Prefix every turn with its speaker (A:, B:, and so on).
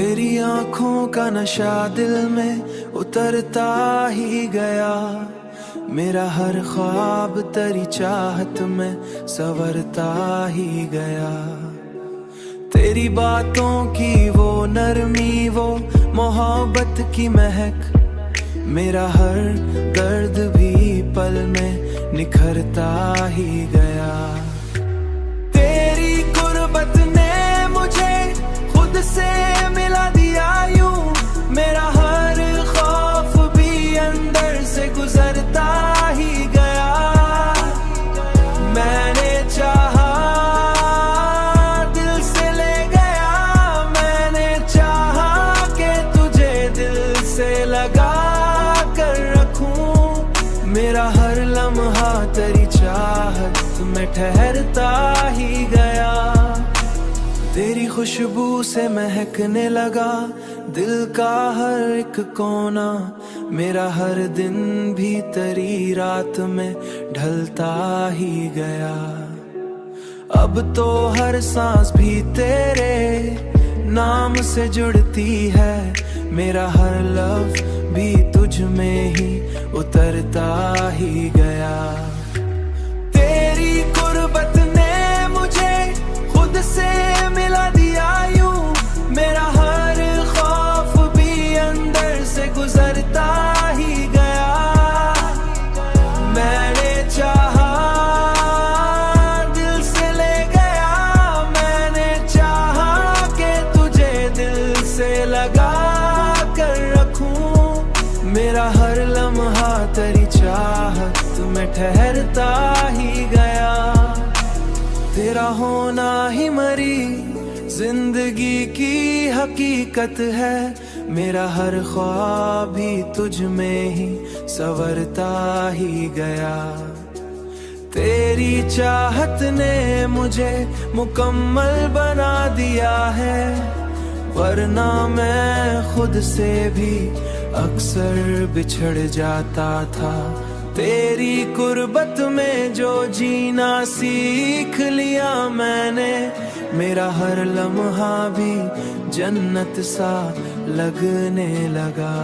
A: तेरी आंखों का नशा दिल में उतरता ही गया, मेरा हर ख्वाब तेरी चाहत में संवरता ही गया। तेरी बातों की वो नरमी, वो मोहब्बत की महक, मेरा हर दर्द भी पल में निखरता ही गया। तेरी गुर्बत ने मुझे खुद से मिला दिया यूं, मेरा हर खौफ भी अंदर से गुजरता ही गया। मैंने चाहा दिल से ले गया, मैंने चाहा कि तुझे दिल से लगा कर रखूं, मेरा हर लम्हा तेरी चाहत में ठहरता ही गया। तेरी खुशबू से महकने लगा दिल का हर एक कोना, मेरा हर दिन भी तेरी रात में ढलता ही गया। अब तो हर सांस भी तेरे नाम से जुड़ती है, मेरा हर लफ्ज भी तुझ में ही उतरता ही गया। तेरी गुर्बत ने मुझे खुद से मिला दिया यूं, मेरा हर खौफ भी अंदर से गुजरता ही गया। मैंने चाहा दिल से ले गया, मैंने चाहा कि तुझे दिल से लगा कर रखूं, मेरा हर लम्हा तेरी चाहत में ठहरता ही गया। तेरा होना ही मरी जिंदगी की हकीकत है, मेरा हर ख्वाब भी तुझ में ही संवरता ही गया। तेरी चाहत ने मुझे मुकम्मल बना दिया है, वरना मैं खुद से भी अक्सर बिछड़ जाता था। तेरी गुर्बत में जो जीना सीख लिया मैंने, मेरा हर लम्हा भी जन्नत सा लगने लगा।